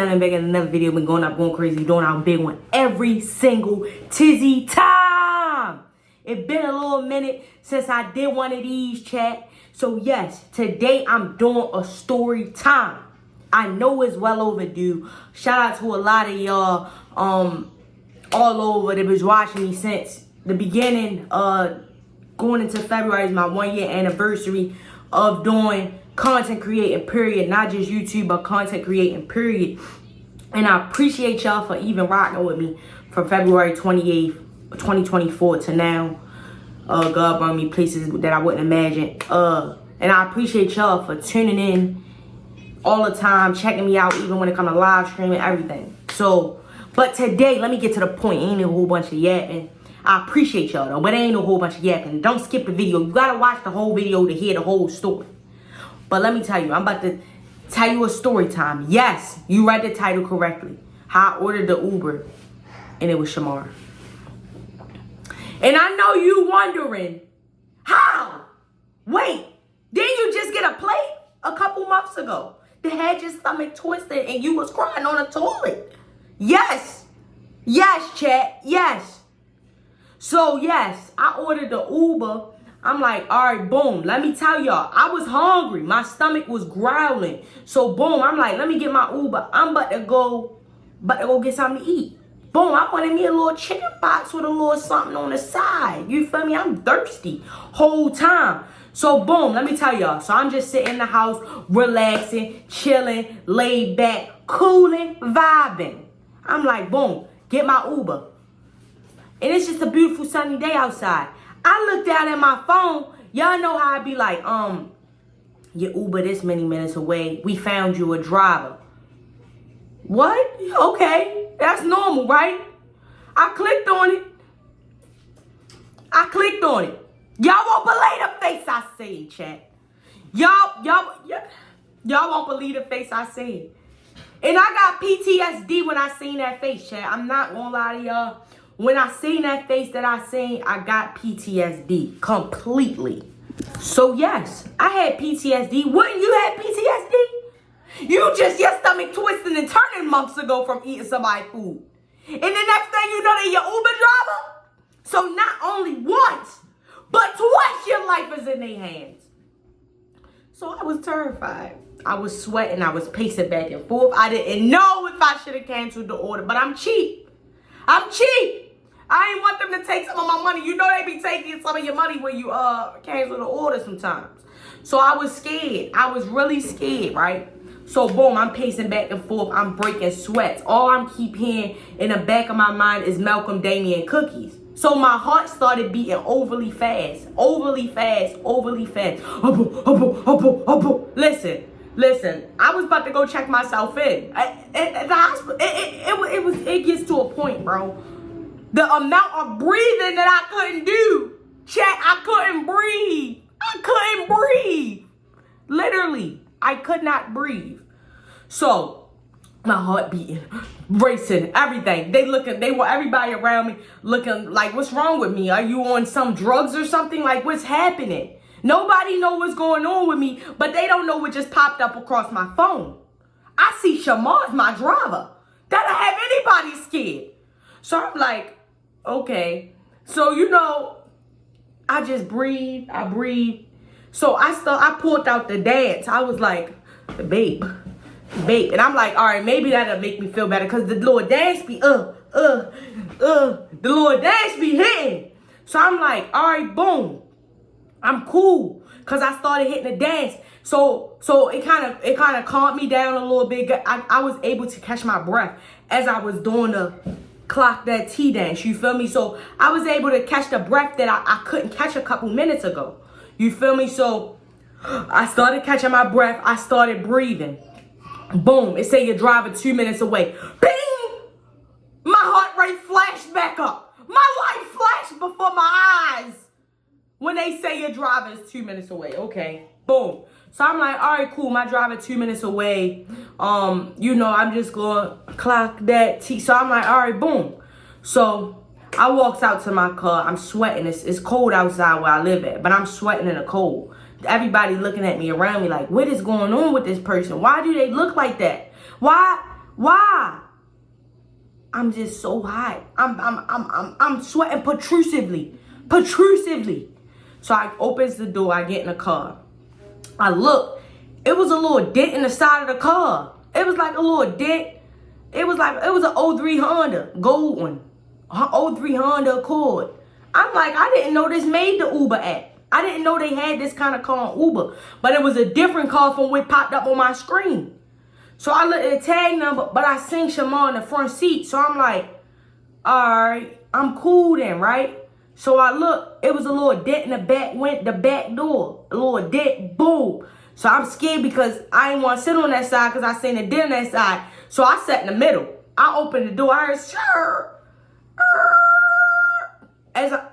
nothing bigger than another video. Been going up, going crazy, doing our big one every single tizzy time. It's been a little minute since I did one of these, chat. So yes, today I'm doing a story time. I know it's well overdue. Shout out to a lot of y'all all over that was watching me since the beginning. Going into February is my 1 year anniversary of doing content creating, period. Not just YouTube, but content creating, period. And I appreciate y'all for even rocking with me from February 28th, 2024 to now. God brought me places that I wouldn't imagine. And I appreciate y'all for tuning in all the time, checking me out, even when it comes to live streaming, everything. So, but today, let me get to the point. Ain't a whole bunch of yapping. I appreciate y'all though, but ain't a whole bunch of yapping. Don't skip the video. You gotta watch the whole video to hear the whole story. But let me tell you, I'm about to tell you a story time. Yes, you read the title correctly. How I ordered the Uber, and it was Shamar. And I know you wondering, how? Wait, didn't you just get a plate a couple months ago that had your stomach twisted and you was crying on the toilet? Yes. Yes, chat. Yes. So, yes, I ordered the Uber. I'm like, all right, boom. Let me tell y'all, I was hungry. My stomach was growling. So, boom, I'm like, let me get my Uber. I'm about to go get something to eat. Boom, I wanted me a little chicken box with a little something on the side. You feel me? I'm thirsty whole time. So, boom, let me tell y'all. So, I'm just sitting in the house, relaxing, chilling, laid back, cooling, vibing. I'm like, boom, get my Uber. And it's just a beautiful sunny day outside. I looked down at my phone. Y'all know how I be like, your Uber this many minutes away. We found you a driver. What? Okay. That's normal, right? I clicked on it. Y'all won't believe the face I see, chat. Y'all won't believe the face I see. And I got PTSD when I seen that face, chat. I'm not gonna lie to y'all. When I seen that face that I seen, I got PTSD completely. So yes, I had PTSD. Wouldn't you have PTSD? You just your stomach twisting and turning months ago from eating somebody's food. And the next thing you know, they're your Uber driver. So not only once, but twice your life is in their hands. So I was terrified. I was sweating. I was pacing back and forth. I didn't know if I should have canceled the order, but I'm cheap. I ain't want them to take some of my money. You know they be taking some of your money when you cancel the order sometimes. So I was scared. I was really scared, right? So boom, I'm pacing back and forth. I'm breaking sweats. All I'm keep hearing in the back of my mind is Malcolm, Damien, cookies. So my heart started beating overly fast. Listen, I was about to go check myself in. At the hospital, it gets to a point, bro. The amount of breathing that I couldn't do. Chat, I couldn't breathe. Literally, I could not breathe. So, my heart beating, racing, everything. Everybody around me looking like, what's wrong with me? Are you on some drugs or something? Like, what's happening? Nobody know what's going on with me, but they don't know what just popped up across my phone. I see Shamar's my driver. That'll have anybody scared. So I'm like, okay. So, you know, I just breathe. So I pulled out the dance. I was like, babe. And I'm like, all right, maybe that'll make me feel better. Because the little dance be, the little dance be hitting. So I'm like, all right, boom. I'm cool. Because I started hitting the dance. So it kind of calmed me down a little bit. I was able to catch my breath as I was doing the clock that T dance. You feel me? So I was able to catch the breath that I couldn't catch a couple minutes ago. You feel me? So I started catching my breath. I started breathing. Boom. It said your driver 2 minutes away. Bing! My heart rate flashed back up. My life flashed before my eyes. When they say your driver is 2 minutes away. Okay. Boom. So I'm like, all right, cool. My driver 2 minutes away. You know, I'm just going to clock that T. So I'm like, all right, boom. So I walks out to my car. I'm sweating. It's cold outside where I live at, but I'm sweating in the cold. Everybody looking at me around me like, what is going on with this person? Why do they look like that? Why Why? I'm just so hot. I'm sweating protrusively. So I opens the door, I get in the car. I look, it was a little dent in the side of the car. It was like a little dent. It was an '03 Honda, gold one. '03 Honda Accord. I'm like, I didn't know this made the Uber app. I didn't know they had this kind of car on Uber. But it was a different car from what popped up on my screen. So I looked at the tag number, but I seen Shamar in the front seat. So I'm like, all right, I'm cool then, right? So I look, it was a little dent in the back door. A little dent, boom. So I'm scared because I didn't want to sit on that side because I seen the dent on that side. So I sat in the middle. I opened the door. I heard, sure. As I,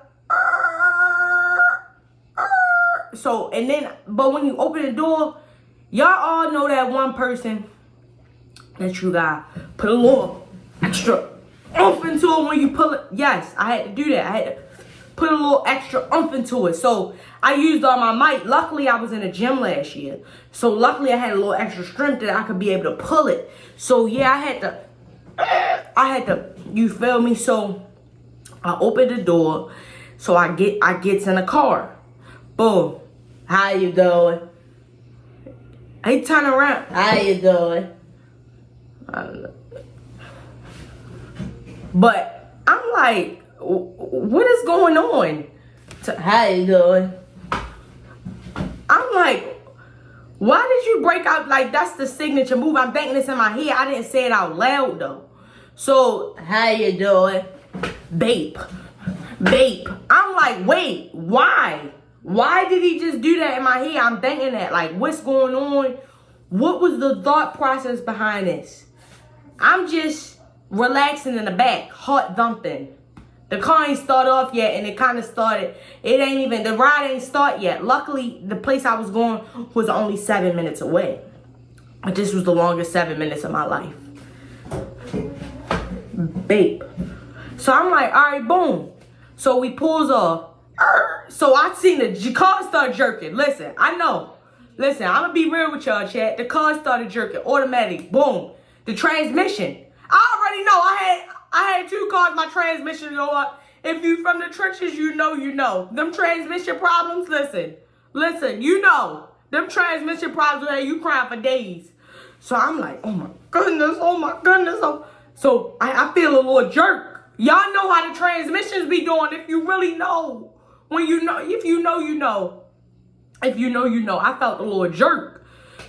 so, and then, but when you open the door, y'all all know that one person that you got put a little extra oomph into it when you pull it. Yes, I had to do that. I had to put a little extra oomph into it. So I used all my might. Luckily, I was in the gym last year. So luckily, I had a little extra strength that I could be able to pull it. So yeah, I had to, you feel me? So I opened the door. So I gets in the car. Boom. How you doing? He turn around. How you doing? I don't know. But I'm like, what is going on? How you doing? I'm like, why did you break out? Like, that's the signature move. I'm thinking this in my head. I didn't say it out loud, though. So, how you doing? Babe. I'm like, wait, why? Why did he just do that in my head? I'm thinking that, like, what's going on? What was the thought process behind this? I'm just relaxing in the back, heart thumping. The car ain't started off yet, and it kind of started. The ride ain't start yet. Luckily, the place I was going was only 7 minutes away. But this was the longest 7 minutes of my life. Babe. So I'm like, all right, boom. So we pulls off. So I seen the car start jerking. Listen, I know. Listen, I'm gonna be real with y'all, chat. The car started jerking, automatic, boom. The transmission. I already know. I had 2 cars. My transmission go up. If you from the trenches, you know. Them transmission problems. Listen. You know. Them transmission problems where you crying for days. So I'm like, oh my goodness. So I feel a little jerk. Y'all know how the transmissions be doing. If you really know. When you know, if you know, you know. If you know, you know. I felt a little jerk.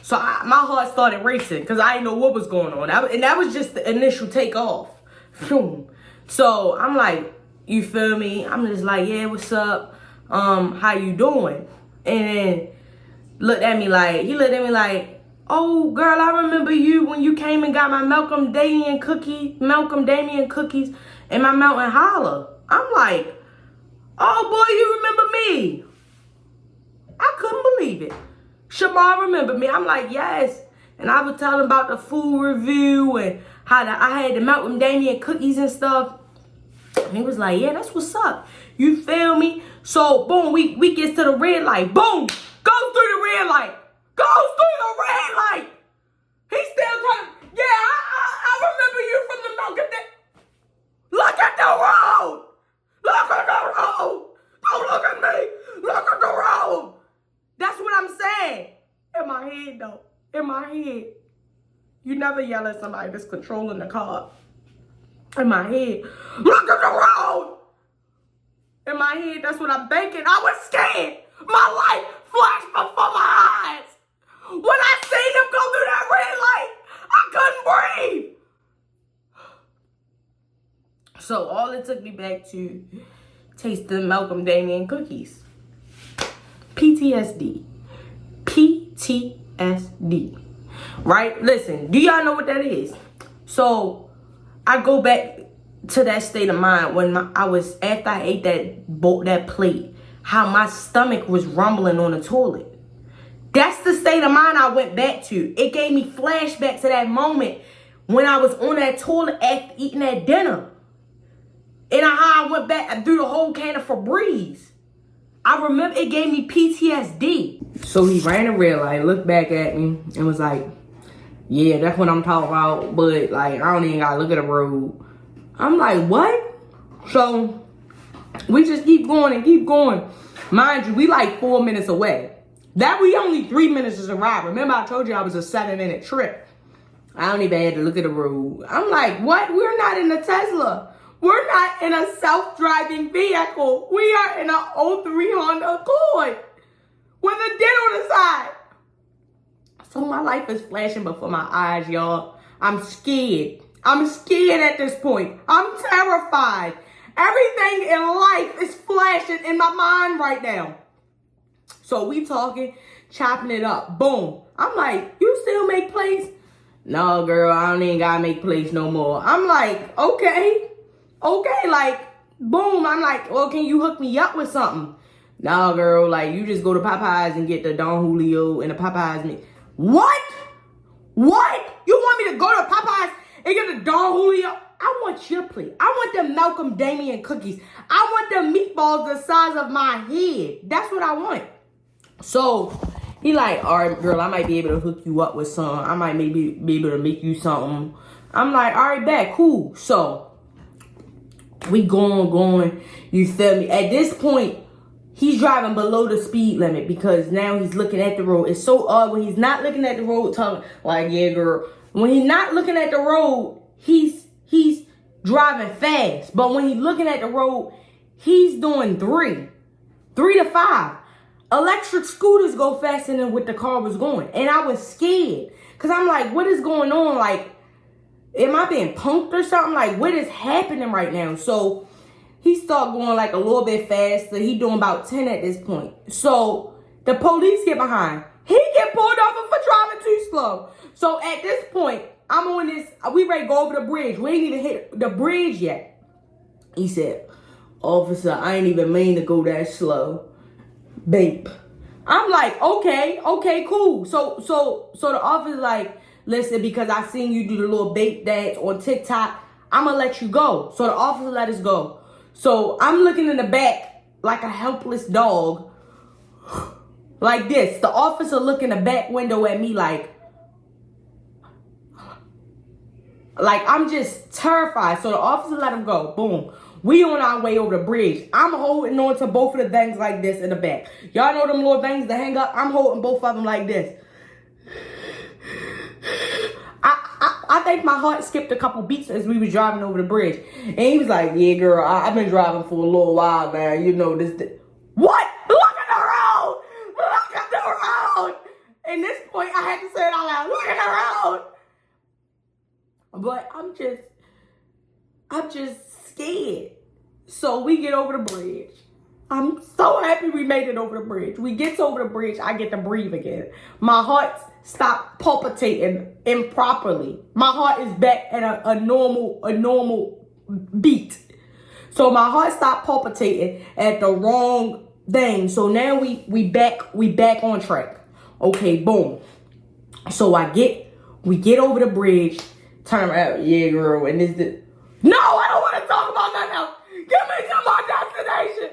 So my heart started racing because I didn't know what was going on. And that was just the initial takeoff. So I'm like, you feel me? I'm just like, yeah, what's up? How you doing? And then he looked at me like, oh, girl, I remember you when you came and got my Malcolm Damian cookies in my Mountain Holler. I'm like, oh, boy, you remember me? I couldn't believe it. Shamar remembered me. I'm like, yes. And I was telling about the food review and how I had the Malcolm Damian cookies and stuff. And he was like, yeah, that's what's up. You feel me? So, boom, we get to the red light. Boom! Goes through the red light. He's still trying. Yeah, I remember you from the Malcolm Damian. Look at the road! Don't look at me! Look at the road! That's what I'm saying. In my head, though. In my head. You never yell at somebody that's controlling the car. In my head. Look at the road! In my head, that's what I'm thinking. I was scared. My life flashed before my eyes. When I seen him go through that red light, I couldn't breathe. So all it took me back to taste the Malcolm Damian cookies. PTSD. Right? Listen, do y'all know what that is? So I go back to that state of mind when after I ate that plate, how my stomach was rumbling on the toilet. That's the state of mind I went back to. It gave me flashbacks to that moment when I was on that toilet after eating that dinner. And how I went back and threw the whole can of Febreze. I remember it gave me PTSD. So he ran a red light, looked back at me, and was like, Yeah, that's what I'm talking about. But, like, I don't even gotta look at the road. I'm like, what? So, we just keep going and keep going. Mind you, we like 4 minutes away. That we only 3 minutes to arrive. Remember, I told you I was a 7-minute trip. I don't even have to look at the road. I'm like, what? We're not in a Tesla. We're not in a self-driving vehicle. We are in an '03 Honda Accord with a dent on the side. So my life is flashing before my eyes, y'all. I'm scared. I'm scared at this point. I'm terrified. Everything in life is flashing in my mind right now. So we talking, chopping it up. Boom. I'm like, you still make plays? No, girl, I don't even gotta make plays no more. I'm like, okay, like, boom. I'm like, well, can you hook me up with something? No, girl, like, you just go to Popeyes and get the Don Julio and the Popeyes meat. What? What? You want me to go to Popeyes and get the Don Julio? I want your plate. I want the Malcolm Damian cookies. I want the meatballs the size of my head. That's what I want. So he like, all right, girl, I might be able to hook you up with some. I might maybe be able to make you something. I'm like, all right, bet, cool. So we going. You feel me? At this point, he's driving below the speed limit because now he's looking at the road. It's so odd when he's not looking at the road, talking like, yeah, girl. When he's not looking at the road, he's driving fast. But when he's looking at the road, he's doing 3 to 5. Electric scooters go faster than what the car was going. And I was scared. Because I'm like, what is going on? Like, am I being punked or something? Like, what is happening right now? So he started going like a little bit faster. He doing about 10 at this point. So the police get behind. He get pulled over for driving too slow. So at this point, I'm on this. We ready to go over the bridge. We ain't even hit the bridge yet. He said, officer, I ain't even mean to go that slow. Babe. I'm like, okay, cool. So the officer like, listen, because I seen you do the little bait dance on TikTok, I'm gonna let you go. So the officer let us go. So I'm looking in the back like a helpless dog. Like this. The officer look in the back window at me like I'm just terrified. So the officer let him go. Boom. We on our way over the bridge. I'm holding on to both of the things like this in the back. Y'all know them little things to hang up? I'm holding both of them like this. I think my heart skipped a couple beats as we was driving over the bridge. And he was like, yeah, girl, I've been driving for a little while now. You know this. What? Look at the road. Look at the road. At this point, I had to say it out loud. Look at the road. But I'm just scared. So we get over the bridge. I'm so happy we made it over the bridge. We get over the bridge. I get to breathe again. My heart stopped palpitating improperly. My heart is back at a normal beat. So my heart stopped palpitating at the wrong thing. So now we back on track. Okay, boom. So we get over the bridge. Turn around, yeah, girl, and this. No, I don't want to talk about nothing else. Get me to my destination.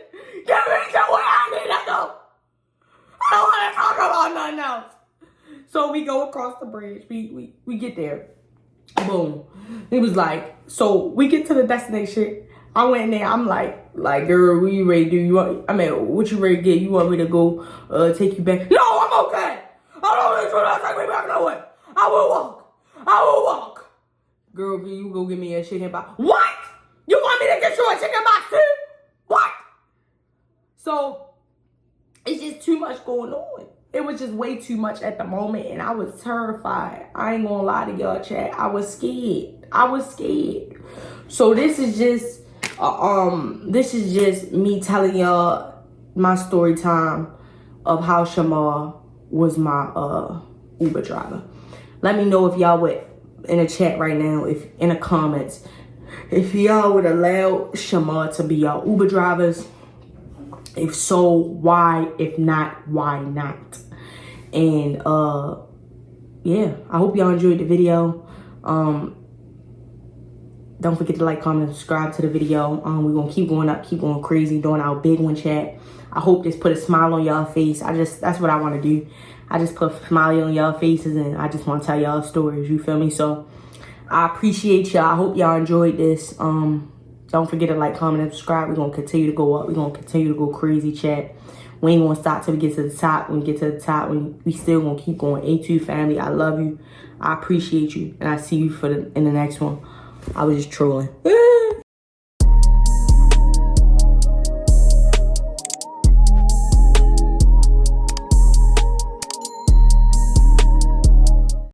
Get me to where I need to go. I don't want to talk about nothing else. So we go across the bridge. We get there. Boom. It was like, so we get to the destination. I went in there. I'm like, girl, what you ready to do? What you ready to get? You want me to go take you back? No, I'm okay. I don't want to take me back nowhere. I will walk. Girl, can you go get me a chicken box? What? You want me to get you a chicken box too? What? So, it's just too much going on. It was just way too much at the moment, and I was terrified. I ain't gonna lie to y'all, chat. I was scared. So this is just me telling y'all my story time of how Shamar was my Uber driver. Let me know if y'all would, in the chat right now, if in the comments, if y'all would allow Shamar to be y'all Uber drivers. If so, why? If not, why not? And yeah, I hope y'all enjoyed the video. Don't forget to like, comment, and subscribe to the video. We're gonna keep going up, keep going crazy, doing our big one, chat. I hope this put a smile on y'all face. That's what I want to do. I just put a smiley on y'all faces and I just want to tell y'all stories, you feel me? So I appreciate y'all. I hope y'all enjoyed this. Don't forget to like, comment, and subscribe. We're going to continue to go up. We're going to continue to go crazy, chat. We ain't going to stop till we get to the top. When we get to the top, we still going to keep going. A2 family, I love you. I appreciate you. And I see you in the next one. I was just trolling.